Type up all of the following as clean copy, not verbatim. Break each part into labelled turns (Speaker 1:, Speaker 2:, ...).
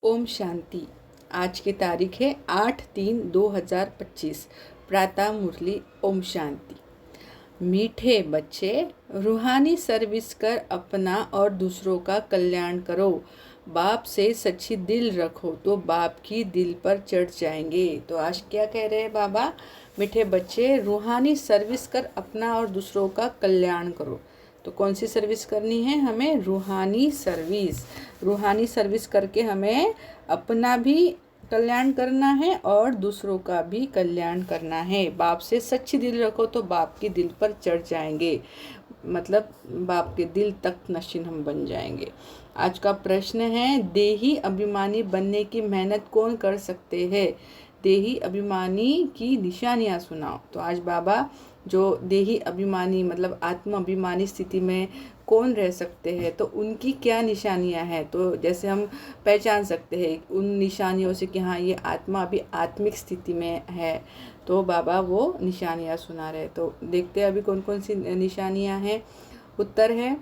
Speaker 1: ओम शांति। आज की तारीख है 8/3/2025। प्रातः मुरली। ओम शांति। मीठे बच्चे, रूहानी सर्विस कर अपना और दूसरों का कल्याण करो। बाप से सच्ची दिल रखो तो बाप की दिल पर चढ़ जाएंगे। तो आज क्या कह रहे हैं बाबा? मीठे बच्चे, रूहानी सर्विस कर अपना और दूसरों का कल्याण करो। तो कौन सी सर्विस करनी है हमें? रूहानी सर्विस। रूहानी सर्विस करके हमें अपना भी कल्याण करना है और दूसरों का भी कल्याण करना है। बाप से सच्ची दिल रखो तो बाप की दिल पर चढ़ जाएंगे, मतलब बाप के दिल तक नशीन हम बन जाएंगे। आज का प्रश्न है, देही अभिमानी बनने की मेहनत कौन कर सकते हैं? देही अभिमानी की निशानियां सुनाओ। तो आज बाबा जो देही अभिमानी मतलब आत्म अभिमानी स्थिति में कौन रह सकते हैं, तो उनकी क्या निशानियां हैं, तो जैसे हम पहचान सकते हैं उन निशानियों से कि हाँ ये आत्मा अभी आत्मिक स्थिति में है। तो बाबा वो निशानियां सुना रहे। तो देखते हैं अभी कौन कौन सी निशानियां हैं। उत्तर है,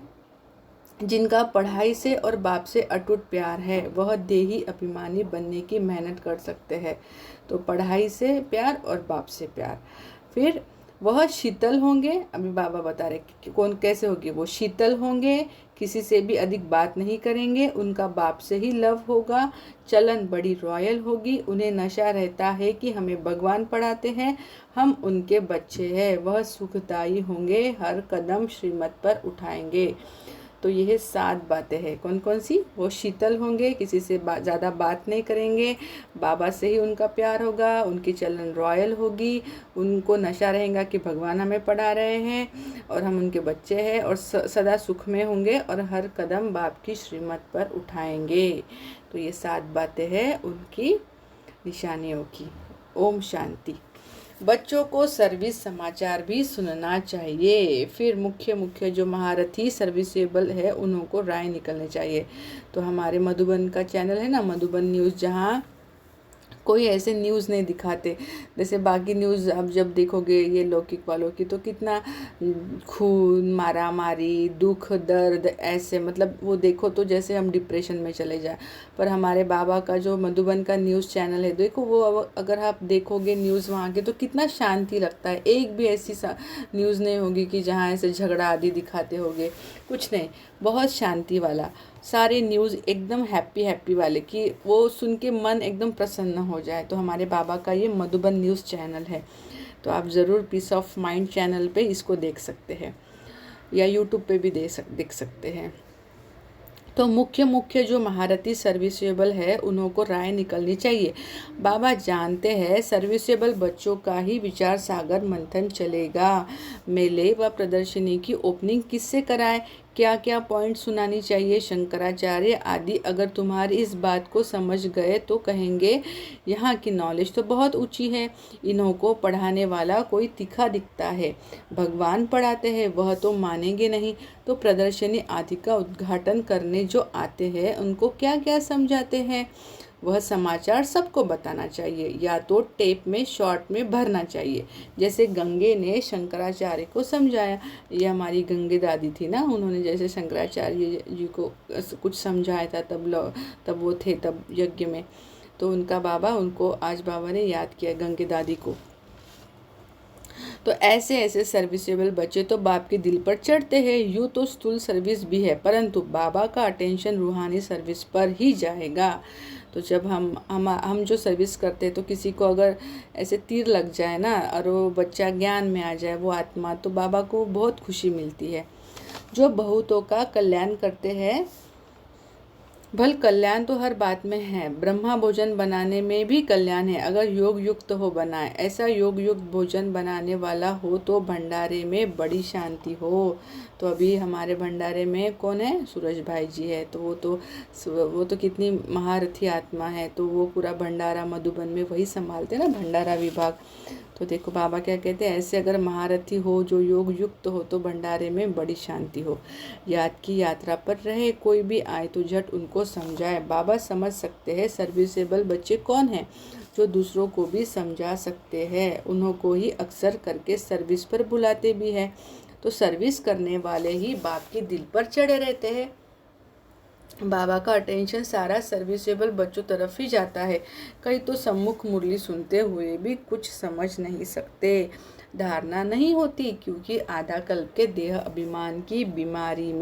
Speaker 1: जिनका पढ़ाई से और बाप से अटूट प्यार है वह देही अभिमानी बनने की मेहनत कर सकते हैं। तो पढ़ाई से प्यार और बाप से प्यार। फिर वह शीतल होंगे। अभी बाबा बता रहे कि कौन कैसे होगी। वो शीतल होंगे, किसी से भी अधिक बात नहीं करेंगे, उनका बाप से ही लव होगा, चलन बड़ी रॉयल होगी, उन्हें नशा रहता है कि हमें भगवान पढ़ाते हैं, हम उनके बच्चे हैं। वह सुखदायी होंगे, हर कदम श्रीमत पर उठाएंगे। तो यह 7 बातें हैं। कौन कौन सी? वो शीतल होंगे, किसी से ज़्यादा बात नहीं करेंगे, बाबा से ही उनका प्यार होगा, उनकी चलन रॉयल होगी, उनको नशा रहेगा कि भगवान हमें पढ़ा रहे हैं और हम उनके बच्चे हैं, और सदा सुख में होंगे और हर कदम बाप की श्रीमत पर उठाएंगे। तो ये 7 बातें हैं उनकी निशानियों की। ओम शांति। बच्चों को सर्विस समाचार भी सुनना चाहिए। फिर मुख्य जो महारथी सर्विसेबल है उन्हों को राय निकलनी चाहिए। तो हमारे मधुबन का चैनल है ना, मधुबन न्यूज़, जहाँ कोई ऐसे न्यूज़ नहीं दिखाते। जैसे बाकी न्यूज़ अब जब देखोगे ये लौकिक वालों की, तो कितना खून, मारा मारी, दुख, दर्द, ऐसे मतलब वो देखो तो जैसे हम डिप्रेशन में चले जाए। पर हमारे बाबा का जो मधुबन का न्यूज़ चैनल है, देखो वो अगर आप देखोगे न्यूज़ वहाँ के, तो कितना शांति लगता है। एक भी ऐसी न्यूज़ नहीं होगी कि जहाँ ऐसे झगड़ा आदि दिखाते होंगे, कुछ नहीं। बहुत शांति वाला सारे न्यूज़ एकदम हैप्पी वाले कि वो सुन के मन एकदम प्रसन्न हो जाए। तो हमारे बाबा का ये मधुबन न्यूज़ चैनल है। तो आप ज़रूर पीस ऑफ माइंड चैनल पे इसको देख सकते हैं, या यूट्यूब पे भी देख सकते हैं। तो मुख्य जो महारथी सर्विसेबल है उन्हों को राय निकलनी चाहिए। बाबा जानते हैं सर्विसेबल बच्चों का ही विचार सागर मंथन चलेगा। मेले व प्रदर्शनी की ओपनिंग किससे कराए, क्या क्या पॉइंट सुनानी चाहिए, शंकराचार्य आदि। अगर तुम्हारी इस बात को समझ गए तो कहेंगे यहाँ की नॉलेज तो बहुत ऊंची है, इन्हों को पढ़ाने वाला कोई तीखा दिखता है। भगवान पढ़ाते हैं वह तो मानेंगे नहीं। तो प्रदर्शनी आदि का उद्घाटन करने जो आते हैं उनको क्या क्या समझाते हैं, वह समाचार सबको बताना चाहिए, या तो टेप में शॉर्ट में भरना चाहिए, जैसे गंगे ने शंकराचार्य को समझाया। ये हमारी गंगे दादी थी ना, उन्होंने जैसे शंकराचार्य जी को कुछ समझाया था, तब वो थे तब यज्ञ में। तो उनका बाबा, उनको आज बाबा ने याद किया, गंगे दादी को। तो ऐसे सर्विसेबल बच्चे तो बाप के दिल पर चढ़ते हैं। यूँ तो स्थूल सर्विस भी है, परंतु बाबा का अटेंशन रूहानी सर्विस पर ही जाएगा। तो जब हम जो सर्विस करते हैं, तो किसी को अगर ऐसे तीर लग जाए ना और वो बच्चा ज्ञान में आ जाए, वो आत्मा, तो बाबा को बहुत खुशी मिलती है। जो बहुतों का कल्याण करते हैं, भल कल्याण तो हर बात में है, ब्रह्मा भोजन बनाने में भी कल्याण है, अगर योग युक्त हो बनाए। ऐसा योग युक्त भोजन बनाने वाला हो तो भंडारे में बड़ी शांति हो। तो अभी हमारे भंडारे में कौन है? सूरज भाई जी है। तो वो तो कितनी महारथी आत्मा है। तो वो पूरा भंडारा मधुबन में वही संभालते हैं ना, भंडारा विभाग। तो देखो बाबा क्या कहते हैं, ऐसे अगर महारथी हो जो योग युक्त हो तो भंडारे में बड़ी शांति हो। याद की यात्रा पर रहे, कोई भी आए तो झट उनको समझाए। बाबा समझ सकते हैं सर्विसेबल बच्चे कौन हैं, जो दूसरों को भी समझा सकते हैं। उन्हों को ही अक्सर करके सर्विस पर बुलाते भी हैं। तो सर्विस करने वाले ही बाप के दिल पर चढ़े रहते हैं। बाबा का अटेंशन सारा सर्विसेबल बच्चों तरफ ही जाता है। कई तो सम्मुख मुरली सुनते हुए भी कुछ समझ नहीं सकते, धारणा नहीं होती, क्योंकि आधा कल्प के देह अभिमान की बीमारी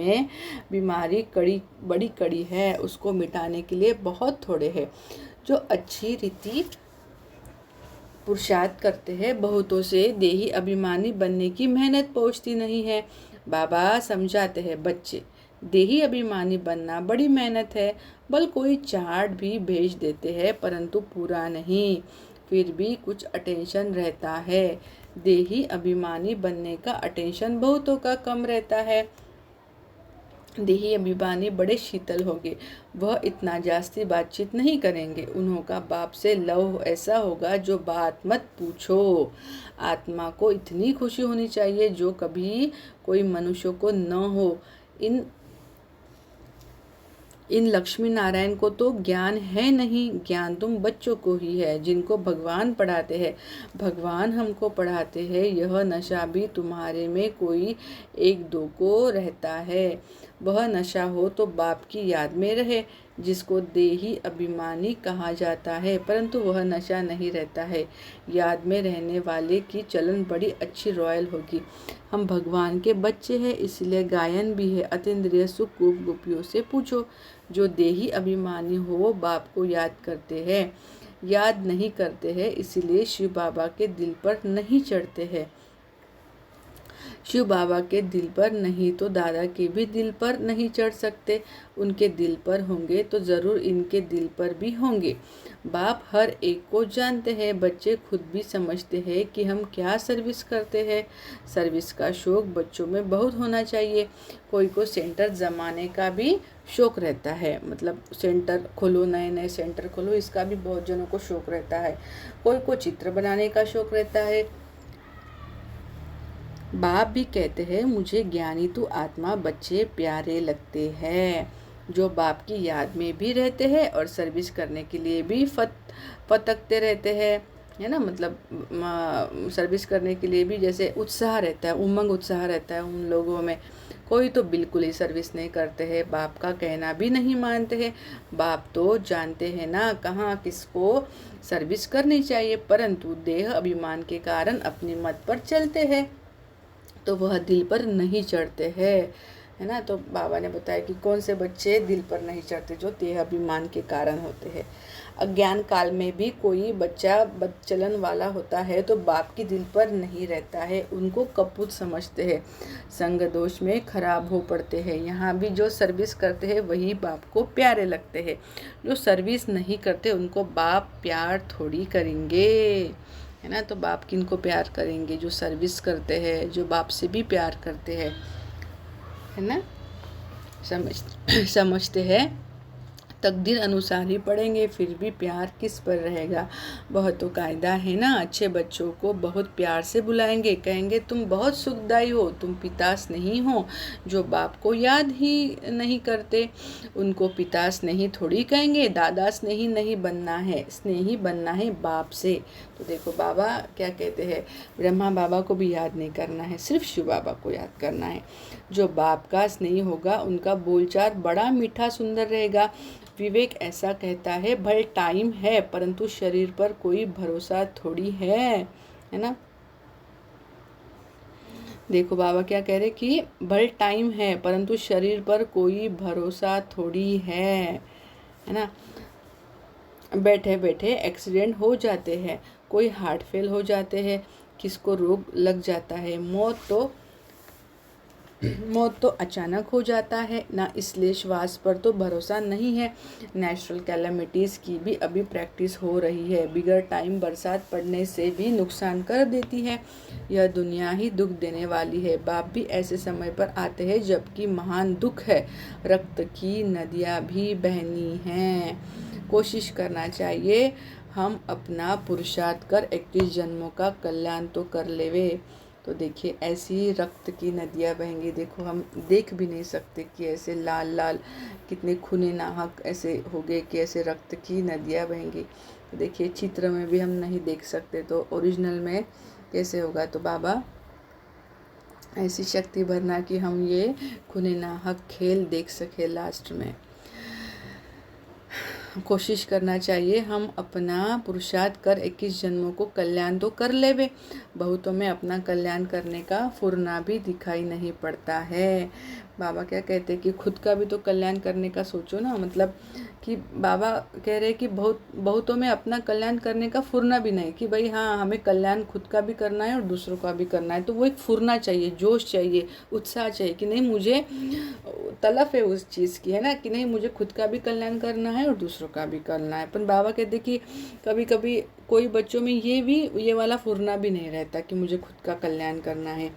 Speaker 1: बड़ी कड़ी है। उसको मिटाने के लिए बहुत थोड़े हैं जो अच्छी रीति पुरुषार्थ करते हैं। बहुतों से देही अभिमानी बनने की मेहनत पहुंचती नहीं है। बाबा समझाते हैं, बच्चे, देही अभिमानी बनना बड़ी मेहनत है। बल कोई चार्ट भी भेज देते हैं परंतु पूरा नहीं, फिर भी कुछ अटेंशन रहता है। देही अभिमानी बनने का अटेंशन बहुतों का कम रहता है। देही अभिमानी बड़े शीतल होंगे, वह इतना जास्ती बातचीत नहीं करेंगे। उन्होंका बाप से लव ऐसा होगा जो बात मत पूछो। आत्मा को इतनी खुशी होनी चाहिए जो कभी कोई मनुष्य को न हो। इन लक्ष्मी नारायण को तो ज्ञान है नहीं, ज्ञान तुम बच्चों को ही है जिनको भगवान पढ़ाते हैं। भगवान हमको पढ़ाते हैं। यह नशा भी तुम्हारे में कोई एक दो को रहता है। वह नशा हो तो बाप की याद में रहे, जिसको देही अभिमानी कहा जाता है, परंतु वह नशा नहीं रहता है। याद में रहने वाले की चलन बड़ी अच्छी रॉयल होगी। हम भगवान के बच्चे हैं, इसलिए गायन भी है। अतीन्द्रिय सुख गोपियों से पूछो। जो देही अभिमानी हो बाप को याद करते हैं, याद नहीं करते हैं, इसलिए शिव बाबा के दिल पर नहीं चढ़ते हैं। शिव बाबा के दिल पर नहीं तो दादा के भी दिल पर नहीं चढ़ सकते। उनके दिल पर होंगे तो जरूर इनके दिल पर भी होंगे। बाप हर एक को जानते हैं। बच्चे खुद भी समझते हैं कि हम क्या सर्विस करते हैं। सर्विस का शौक बच्चों में बहुत होना चाहिए। कोई को सेंटर जमाने का भी शौक रहता है, मतलब सेंटर खोलो, नए नए सेंटर खोलो, इसका भी बहुत जनों को शौक रहता है। कोई को चित्र बनाने का शौक रहता है। बाप भी कहते हैं, मुझे ज्ञानी तू आत्मा बच्चे प्यारे लगते हैं, जो बाप की याद में भी रहते हैं और सर्विस करने के लिए भी फतकते रहते हैं, है ना। मतलब सर्विस करने के लिए भी जैसे उत्साह रहता है, उमंग उत्साह रहता है उन लोगों में। कोई तो बिल्कुल ही सर्विस नहीं करते हैं, बाप का कहना भी नहीं मानते हैं। बाप तो जानते हैं ना कहाँ किसको सर्विस करनी चाहिए, परंतु देह अभिमान के कारण अपनी मत पर चलते हैं तो वह दिल पर नहीं चढ़ते हैं, है ना। तो बाबा ने बताया कि कौन से बच्चे दिल पर नहीं चढ़ते, जो देह अभिमान के कारण होते हैं। अज्ञान काल में भी कोई बच्चा बदचलन वाला होता है तो बाप की दिल पर नहीं रहता है, उनको कपूत समझते हैं, संग दोष में खराब हो पड़ते हैं। यहाँ भी जो सर्विस करते हैं वही बाप को प्यारे लगते हैं। जो सर्विस नहीं करते उनको बाप प्यार थोड़ी करेंगे, है ना। तो बाप किनको प्यार करेंगे? जो सर्विस करते हैं, जो बाप से भी प्यार करते हैं, है ना। समझते हैं तकदीर अनुसार ही पढ़ेंगे, फिर भी प्यार किस पर रहेगा। बहुत तो कायदा है ना। अच्छे बच्चों को बहुत प्यार से बुलाएंगे, कहेंगे तुम बहुत सुखदाई हो, तुम पिता स्नेही हो। जो बाप को याद ही नहीं करते उनको पिता स्नेही थोड़ी कहेंगे। दादा स्नेही नहीं बनना है, स्नेही बनना है बाप से। तो देखो बाबा क्या कहते हैं, ब्रह्मा बाबा को भी याद नहीं करना है, सिर्फ शिव बाबा को याद करना है। जो बाप का स्नेही होगा उनका बोलचाल बड़ा मीठा सुंदर रहेगा। विवेक ऐसा कहता है, भले टाइम है परंतु शरीर पर कोई भरोसा थोड़ी है ना। देखो बाबा क्या कह रहे कि भले टाइम है परंतु शरीर पर कोई भरोसा थोड़ी है ना। बैठे बैठे एक्सीडेंट हो जाते हैं, कोई हार्ट फेल हो जाते हैं, किसको रोग लग जाता है। मौत तो अचानक हो जाता है ना, इसलिए श्वास पर तो भरोसा नहीं है। नेचुरल कैलामिटीज़ की भी अभी प्रैक्टिस हो रही है। बिगर टाइम बरसात पड़ने से भी नुकसान कर देती है। यह दुनिया ही दुख देने वाली है। बाप भी ऐसे समय पर आते हैं जबकि महान दुख है, रक्त की नदियाँ भी बहनी हैं। कोशिश करना चाहिए हम अपना पुरुषार्थ कर 21 जन्मों का कल्याण तो कर लेवे। तो देखिए ऐसी रक्त की नदियाँ बहेंगी। देखो हम देख भी नहीं सकते कि ऐसे लाल लाल कितने खूने नाहक ऐसे हो गए कि ऐसे रक्त की नदियाँ बहेंगी। तो देखिए चित्र में भी हम नहीं देख सकते तो ओरिजिनल में कैसे होगा। तो बाबा ऐसी शक्ति भरना कि हम ये खूने नाहक खेल देख सके लास्ट में। कोशिश करना चाहिए हम अपना पुरुषार्थ कर 21 जन्मों को कल्याण तो कर लेवे। बहुतों में अपना कल्याण करने का फुरना भी दिखाई नहीं पड़ता है। बाबा क्या कहते हैं कि खुद का भी तो कल्याण करने का सोचो ना, मतलब कि बाबा कह रहे हैं कि बहुतों में अपना कल्याण करने का फुरना भी नहीं, कि भाई हाँ हमें कल्याण खुद का भी करना है और दूसरों का भी करना है। तो वो एक फुरना चाहिए, जोश चाहिए, उत्साह चाहिए कि नहीं मुझे तलफ है उस चीज़ की, है ना, कि नहीं मुझे खुद का भी कल्याण करना है और दूसरों का भी करना है। पर बाबा कहते कि कभी कभी कोई बच्चों में ये वाला फुरना भी नहीं रहता कि मुझे खुद का कल्याण करना है।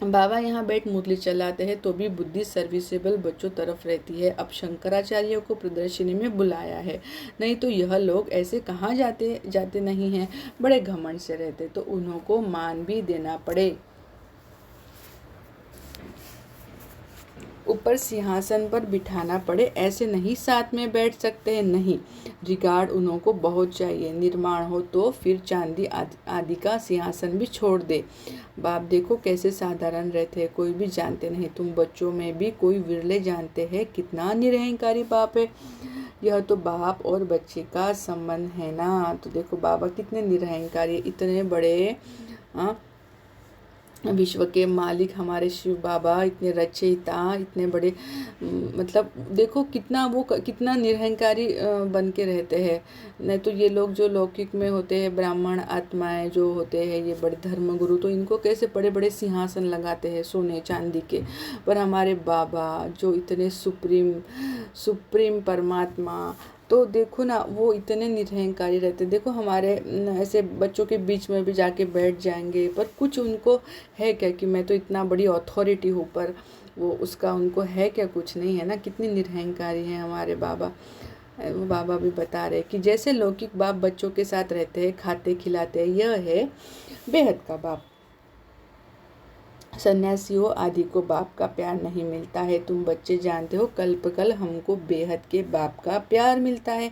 Speaker 1: बाबा यहाँ बैठ मुरली चलाते हैं तो भी बुद्धि सर्विसेबल बच्चों तरफ रहती है। अब शंकराचार्य को प्रदर्शनी में बुलाया है, नहीं तो यह लोग ऐसे कहाँ जाते नहीं हैं, बड़े घमंड से रहते, तो उन्हों को मान भी देना पड़े। ऊपर सिंहासन पर बिठाना पड़े, ऐसे नहीं साथ में बैठ सकते हैं, नहीं, रिगार्ड उन्हों को बहुत चाहिए। निर्माण हो तो फिर चांदी आदि का सिंहासन भी छोड़ दे। बाप देखो कैसे साधारण रहते हैं, कोई भी जानते नहीं। तुम बच्चों में भी कोई विरले जानते हैं, कितना निरहंकारी बाप है। यह तो बाप और बच्चे का संबंध है ना। तो देखो बाबा कितने निरहंकारी, इतने बड़े विश्व के मालिक हमारे शिव बाबा, इतने रचयिता, इतने बड़े, मतलब देखो कितना निरहंकारी बन के रहते हैं। नहीं तो ये लोग जो लौकिक में होते हैं, ब्राह्मण आत्माएं जो होते हैं, ये बड़े धर्मगुरु, तो इनको कैसे बड़े बड़े सिंहासन लगाते हैं सोने चांदी के। पर हमारे बाबा जो इतने सुप्रीम परमात्मा, तो देखो ना वो इतने निरहंकारी रहते। देखो हमारे ऐसे बच्चों के बीच में भी जाके बैठ जाएंगे, पर कुछ उनको है क्या कि मैं तो इतना बड़ी अथॉरिटी हूँ, पर वो उसका उनको है क्या, कुछ नहीं है ना। कितनी निरहंकारी हैं हमारे बाबा। वो बाबा भी बता रहे कि जैसे लौकिक बाप बच्चों के साथ रहते हैं, खाते खिलाते हैं, यह है बेहद का बाप। सन्यासियों आदि को बाप का प्यार नहीं मिलता है। तुम बच्चे जानते हो कल हमको बेहद के बाप का प्यार मिलता है।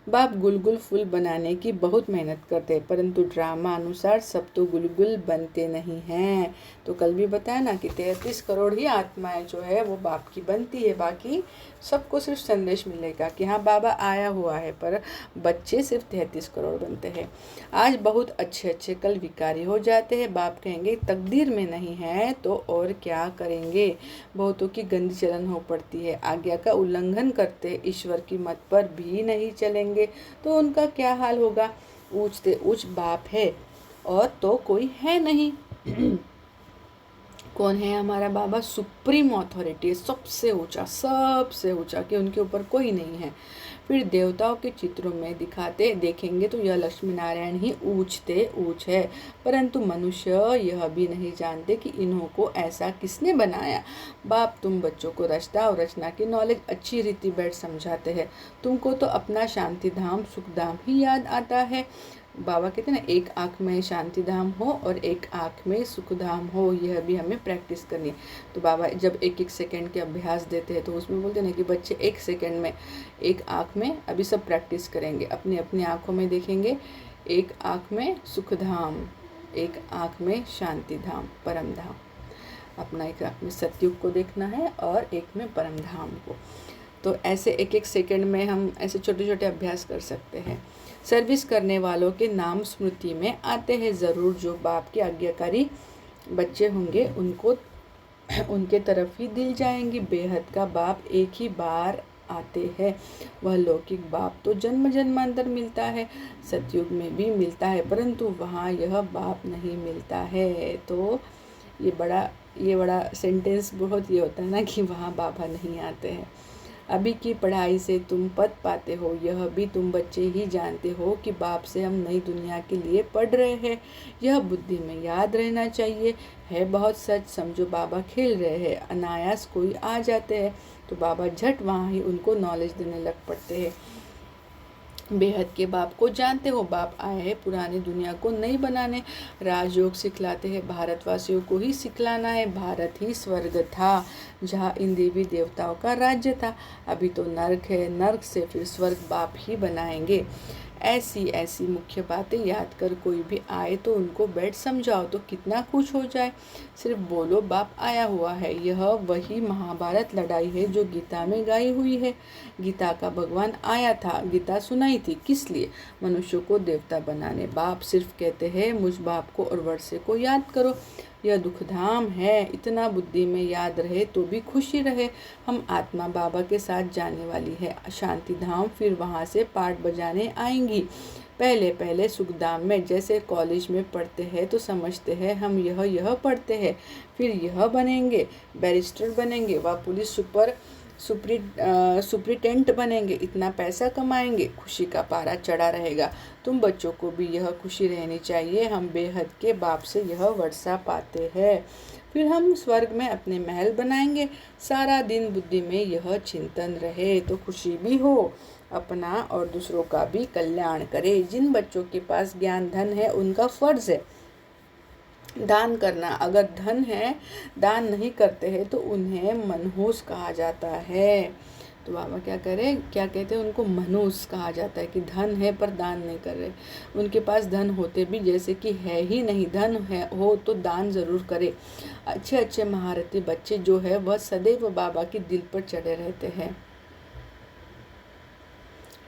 Speaker 1: बाप गुलगुल फूल बनाने की बहुत मेहनत करते हैं, परंतु ड्रामा अनुसार सब तो गुलगुल बनते नहीं हैं। तो कल भी बताया ना कि 33 करोड़ ही आत्माएं जो है वो बाप की बनती है, बाकी सबको सिर्फ संदेश मिलेगा कि हाँ बाबा आया हुआ है, पर बच्चे सिर्फ 33 करोड़ बनते हैं। आज बहुत अच्छे कल विकारी हो जाते हैं। बाप कहेंगे तकदीर में नहीं है तो और क्या करेंगे। बहुतों की गंदी चलन हो पड़ती है, आज्ञा का उल्लंघन करते ईश्वर की मत पर भी नहीं चलेंगे, तो उनका क्या हाल होगा। ऊंचते ऊंच बाप है और तो कोई है नहीं। कौन है हमारा बाबा? सुप्रीम अथॉरिटी है, सबसे ऊंचा, कि उनके ऊपर कोई नहीं है। फिर देवताओं के चित्रों में देखेंगे तो यह लक्ष्मी नारायण ही ऊंचते ऊंच है, परंतु मनुष्य यह भी नहीं जानते कि इन्हों को ऐसा किसने बनाया। बाप तुम बच्चों को रचना और रचना की नॉलेज अच्छी रीति बैठ समझाते हैं। तुमको तो अपना शांति धाम सुख धाम ही याद आता है। बाबा कहते हैं ना, एक आँख में शांति धाम हो और एक आँख में सुख धाम हो, यह भी हमें प्रैक्टिस करनी है। तो बाबा जब 1-1 सेकंड के अभ्यास देते हैं तो उसमें बोलते हैं ना कि बच्चे 1 सेकंड में एक आँख में, अभी सब प्रैक्टिस करेंगे, अपनी अपनी आँखों में देखेंगे, एक आँख में सुख धाम, एक आँख में शांति धाम परम धाम, अपना एक आँख में सतयुग को देखना है और एक में परम धाम को। तो ऐसे 1-1 सेकंड में हम ऐसे छोटे छोटे अभ्यास कर सकते हैं। सर्विस करने वालों के नाम स्मृति में आते हैं ज़रूर। जो बाप के आज्ञाकारी बच्चे होंगे उनको उनके तरफ ही दिल जाएंगे। बेहद का बाप एक ही बार आते हैं, वह लौकिक बाप तो जन्म जन्मांतर मिलता है, सतयुग में भी मिलता है, परंतु वहाँ यह बाप नहीं मिलता है। तो ये बड़ा सेंटेंस बहुत ये होता है ना कि वहाँ बाबा नहीं आते हैं। अभी की पढ़ाई से तुम पद पाते हो, यह भी तुम बच्चे ही जानते हो कि बाप से हम नई दुनिया के लिए पढ़ रहे हैं। यह बुद्धि में याद रहना चाहिए। है बहुत सच, समझो बाबा खेल रहे हैं, अनायास कोई आ जाते हैं तो बाबा झट वहाँ ही उनको नॉलेज देने लग पड़ते हैं। बेहद के बाप को जानते हो। बाप आए हैं पुरानी दुनिया को नई बनाने। राजयोग सिखलाते हैं, भारतवासियों को ही सिखलाना है। भारत ही स्वर्ग था जहाँ इन देवी देवताओं का राज्य था। अभी तो नर्क है, नर्क से फिर स्वर्ग बाप ही बनाएंगे। ऐसी ऐसी मुख्य बातें याद कर कोई भी आए तो उनको बैठ समझाओ तो कितना खुश हो जाए। सिर्फ बोलो बाप आया हुआ है। यह वही महाभारत लड़ाई है जो गीता में गाई हुई है। गीता का भगवान आया था, गीता सुनाई थी किस लिए? मनुष्यों को देवता बनाने। बाप सिर्फ कहते हैं मुझ बाप को और वर्षे को याद करो। यह दुखधाम है, इतना बुद्धि में याद रहे तो भी खुशी रहे। हम आत्मा बाबा के साथ जाने वाली है शांति धाम, फिर वहाँ से पाठ बजाने आएंगी। पहले पहले सुखधाम में जैसे कॉलेज में पढ़ते हैं तो समझते हैं हम यह पढ़ते हैं, फिर यह बनेंगे, बैरिस्टर बनेंगे, व पुलिस सुप्रिटेंडेंट बनेंगे, इतना पैसा कमाएंगे, खुशी का पारा चढ़ा रहेगा। तुम बच्चों को भी यह खुशी रहनी चाहिए। हम बेहद के बाप से यह वर्षा पाते हैं, फिर हम स्वर्ग में अपने महल बनाएंगे। सारा दिन बुद्धि में यह चिंतन रहे तो खुशी भी हो, अपना और दूसरों का भी कल्याण करे। जिन बच्चों के पास ज्ञान धन है उनका फर्ज है दान करना। अगर धन है दान नहीं करते हैं तो उन्हें मनहूस कहा जाता है। तो बाबा क्या कहते हैं उनको मनहूस कहा जाता है कि धन है पर दान नहीं कर रहे। उनके पास धन होते भी जैसे कि है ही नहीं, धन है हो तो दान ज़रूर करे। अच्छे अच्छे महारथी बच्चे जो है वह सदैव बाबा के दिल पर चढ़े रहते हैं।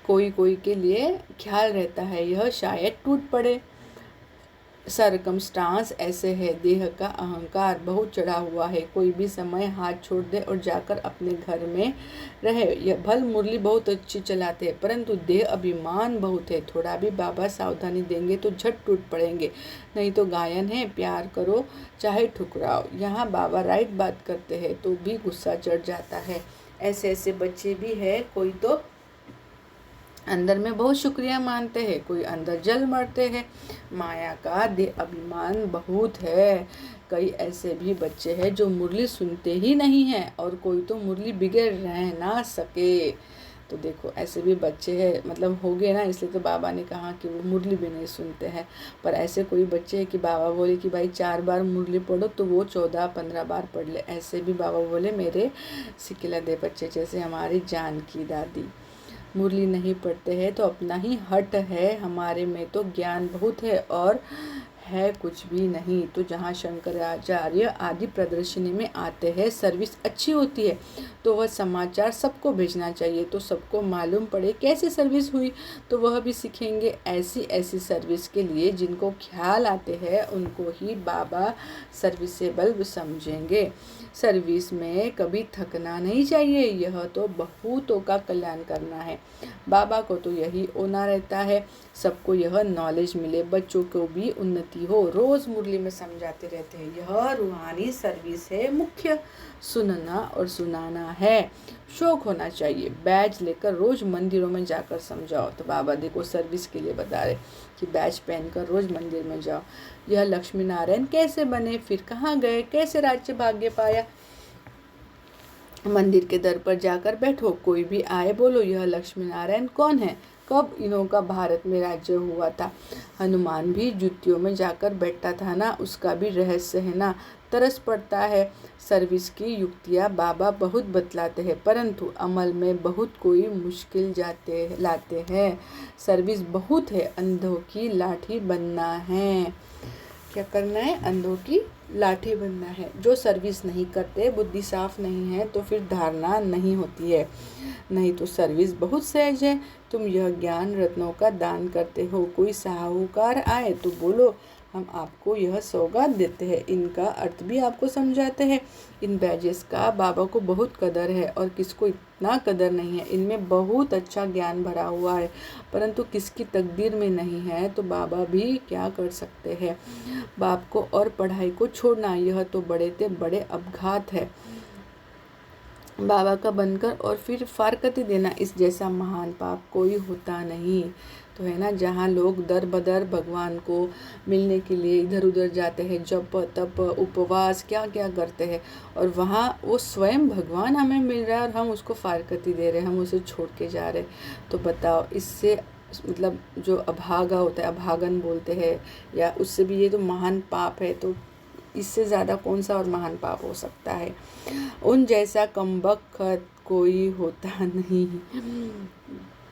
Speaker 1: कोई कोई के लिए ख्याल रहता है यह शायद टूट पड़े। सरकमस्टांस ऐसे है, देह का अहंकार बहुत चढ़ा हुआ है, कोई भी समय हाथ छोड़ दे और जाकर अपने घर में रहे। यह भल मुरली बहुत अच्छी चलाते हैं परंतु देह अभिमान बहुत है। थोड़ा भी बाबा सावधानी देंगे तो झट टूट पड़ेंगे। नहीं तो गायन है, प्यार करो चाहे ठुकराओ। यहाँ बाबा राइट बात करते हैं तो भी गुस्सा चढ़ जाता है। ऐसे ऐसे बच्चे भी है, कोई तो अंदर में बहुत शुक्रिया मानते हैं, कोई अंदर जल मरते हैं। माया का देह अभिमान बहुत है। कई ऐसे भी बच्चे हैं जो मुरली सुनते ही नहीं हैं और कोई तो मुरली बिगड़ रह ना सके। तो देखो ऐसे भी बच्चे हैं, मतलब हो गए ना, इसलिए तो बाबा ने कहा कि वो मुरली भी नहीं सुनते हैं। पर ऐसे कोई बच्चे हैं कि बाबा बोले कि भाई 4 बार मुरली पढ़ो तो वो 14-15 बार पढ़ ले। ऐसे भी बाबा बोले मेरे सिकिला दे बच्चे, जैसे हमारी जान की दादी। मुरली नहीं पढ़ते हैं तो अपना ही हट है, हमारे में तो ज्ञान बहुत है और है कुछ भी नहीं। तो जहाँ शंकराचार्य आदि प्रदर्शनी में आते हैं, सर्विस अच्छी होती है तो वह समाचार सबको भेजना चाहिए तो सबको मालूम पड़े कैसे सर्विस हुई, तो वह भी सीखेंगे। ऐसी ऐसी सर्विस के लिए जिनको ख्याल आते हैं उनको ही बाबा सर्विसेबल समझेंगे। सर्विस में कभी थकना नहीं चाहिए, यह तो बहुतों का कल्याण करना है। बाबा को तो यही होना रहता है, सबको यह नॉलेज मिले, बच्चों को भी उन्नति हो। रोज़ मुरली में समझाते रहते हैं यह रूहानी सर्विस है, मुख्य सुनना और सुनाना है। शौक होना चाहिए, बैज लेकर रोज़ मंदिरों में जाकर समझाओ। तो बाबा देखो सर्विस के लिए बता रहे कि बैज पहनकर रोज़ मंदिर में जाओ। यह लक्ष्मी नारायण कैसे बने, फिर कहाँ गए, कैसे राज्य भाग्य पाया। मंदिर के दर पर जाकर बैठो, कोई भी आए बोलो यह लक्ष्मी नारायण कौन है, कब इन्हों का भारत में राज्य हुआ था। हनुमान भी जूतियों में जाकर बैठता था ना, उसका भी रहस्य है ना। तरस पड़ता है। सर्विस की युक्तियाँ बाबा बहुत बतलाते हैं परंतु अमल में बहुत कोई मुश्किल लाते हैं। सर्विस बहुत है, अंधों की लाठी बनना है। क्या करना है? अंधों की लाठी बनना है। जो सर्विस नहीं करते, बुद्धि साफ नहीं है तो फिर धारणा नहीं होती है। नहीं तो सर्विस बहुत सहज है। तुम यह ज्ञान रत्नों का दान करते हो, कोई साहूकार आए तो बोलो हम आपको यह सौगात देते हैं। इनका अर्थ भी आपको समझाते हैं। इन बैजेस का बाबा को बहुत कदर है और किसको इतना कदर नहीं है। इनमें बहुत अच्छा ज्ञान भरा हुआ है परंतु किसकी तकदीर में नहीं है तो बाबा भी क्या कर सकते हैं। बाप को और पढ़ाई को छोड़ना यह तो बड़े से बड़े अपघात है। बाबा का बनकर और फिर फारकती देना, इस जैसा महान पाप कोई होता नहीं। तो है ना, जहाँ लोग दर बदर भगवान को मिलने के लिए इधर उधर जाते हैं, जप तप उपवास क्या क्या करते हैं और वहाँ वो स्वयं भगवान हमें मिल रहा है और हम उसको फारकती दे रहे हैं, हम उसे छोड़ के जा रहे हैं। तो बताओ इससे मतलब जो अभागा होता है, अभागन बोलते हैं, या उससे भी ये तो महान पाप है, तो इससे ज़्यादा कौन सा और महान पाप हो सकता है। उन जैसा कमबख्त कोई होता नहीं।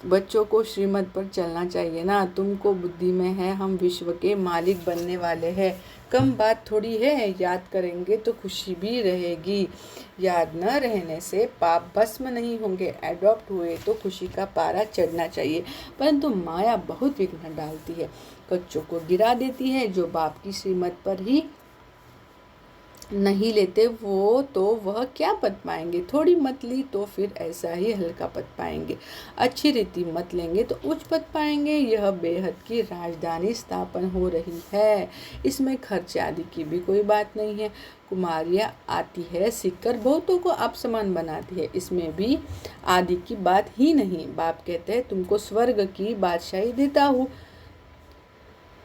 Speaker 1: बच्चों को श्रीमत पर चलना चाहिए ना, तुमको बुद्धि में है, हम विश्व के मालिक बनने वाले हैं। कम बात थोड़ी है, याद करेंगे तो खुशी भी रहेगी। याद न रहने से पाप भस्म नहीं होंगे। एडॉप्ट हुए तो खुशी का पारा चढ़ना चाहिए, परंतु माया बहुत विघ्न डालती है, बच्चों को गिरा देती है। जो बाप की श्रीमत पर ही नहीं लेते वो तो वह क्या पद पाएंगे। थोड़ी मत ली तो फिर ऐसा ही हल्का पद पाएंगे। अच्छी रीति मत लेंगे तो उच्च पद पाएंगे। यह बेहद की राजधानी स्थापन हो रही है, इसमें खर्चे आदि की भी कोई बात नहीं है। कुमारियाँ आती है सीखकर बहुतों को आप समान बनाती है, इसमें भी आदि की बात ही नहीं। बाप कहते हैं तुमको स्वर्ग की बादशाही देता हूँ,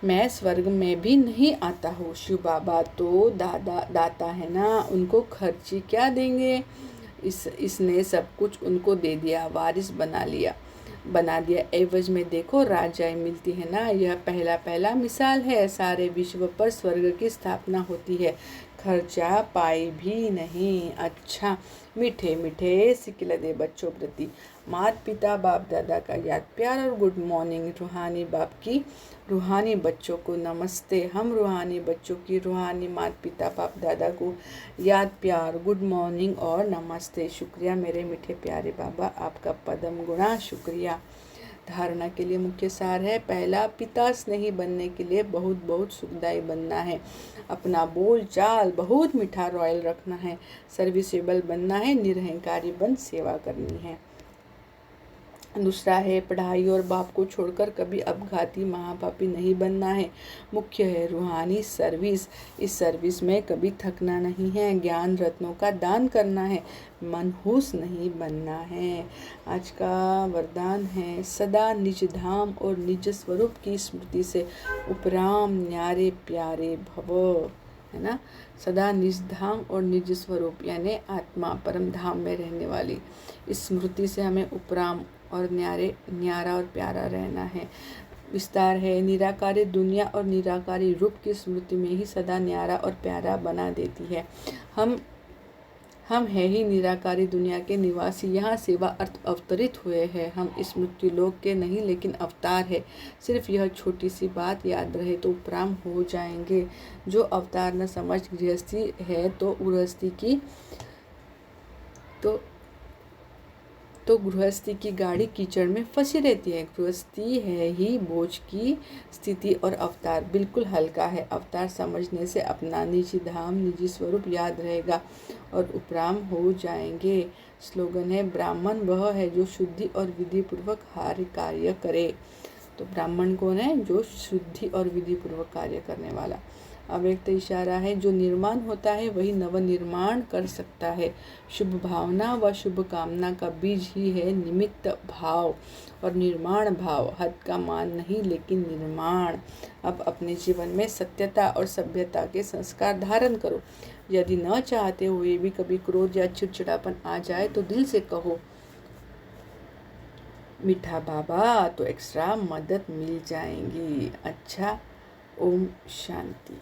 Speaker 1: मैं स्वर्ग में भी नहीं आता हूँ। शिव बाबा तो दाता है ना, उनको खर्ची क्या देंगे। इसने सब कुछ उनको दे दिया, वारिस बना दिया। एवज में देखो राजाएं मिलती है ना, यह पहला मिसाल है। सारे विश्व पर स्वर्ग की स्थापना होती है, खर्चा पाई भी नहीं। अच्छा, मीठे मीठे सिकिल दे बच्चों प्रति माता पिता बाप दादा का याद प्यार और गुड मॉर्निंग। रूहानी बाप की रूहानी बच्चों को नमस्ते। हम रूहानी बच्चों की रूहानी माता पिता बाप दादा को याद प्यार, गुड मॉर्निंग और नमस्ते। शुक्रिया मेरे मीठे प्यारे बाबा, आपका पदम गुणा शुक्रिया। धारणा के लिए मुख्य सार है, पहला, पिता स्नेही बनने के लिए बहुत बहुत सुखदायी बनना है। अपना बोल चाल बहुत मीठा रॉयल रखना है। सर्विसेबल बनना है, निरहंकारी बन सेवा करनी है। दूसरा है, पढ़ाई और बाप को छोड़कर कभी अपघाती महापापी नहीं बनना है। मुख्य है रूहानी सर्विस, इस सर्विस में कभी थकना नहीं है। ज्ञान रत्नों का दान करना है, मनहूस नहीं बनना है। आज का वरदान है, सदा निज धाम और निज स्वरूप की स्मृति से उपराम न्यारे प्यारे भव, है ना। सदा निज धाम और निज स्वरूप यानी आत्मा परम धाम में रहने वाली इस स्मृति से हमें उपराम और न्यारा और प्यारा रहना है। विस्तार है, निराकारी दुनिया और निराकारी रूप की स्मृति में ही सदा न्यारा और प्यारा बना देती है। हम है ही निराकारी दुनिया के निवासी, यहाँ सेवा अर्थ अवतरित हुए हैं। हम इस मृत्यु लोक के नहीं लेकिन अवतार है। सिर्फ यह छोटी सी बात याद रहे तो उपराम हो जाएंगे। जो अवतार न समझ गृहस्थी है तो गृहस्थी की तो गृहस्थी की गाड़ी कीचड़ में फंसी रहती है। गृहस्थी है ही बोझ की स्थिति और अवतार बिल्कुल हल्का है। अवतार समझने से अपना निजी धाम निजी स्वरूप याद रहेगा और उपराम हो जाएंगे। स्लोगन है, ब्राह्मण वह है जो शुद्धि और विधि पूर्वक हर कार्य करे। तो ब्राह्मण कौन है? जो शुद्धि और विधि पूर्वक कार्य करने वाला। अव्यक्त इशारा है, जो निर्माण होता है वही नवनिर्माण कर सकता है। शुभ भावना व शुभ कामना का बीज ही है निमित्त भाव और निर्माण भाव। हद का मान नहीं लेकिन निर्माण। अब अपने जीवन में सत्यता और सभ्यता के संस्कार धारण करो। यदि न चाहते हुए भी कभी क्रोध या चिड़चिड़ापन आ जाए तो दिल से कहो मीठा बाबा, तो एक्स्ट्रा मदद मिल जाएंगी। अच्छा, ओम शांति।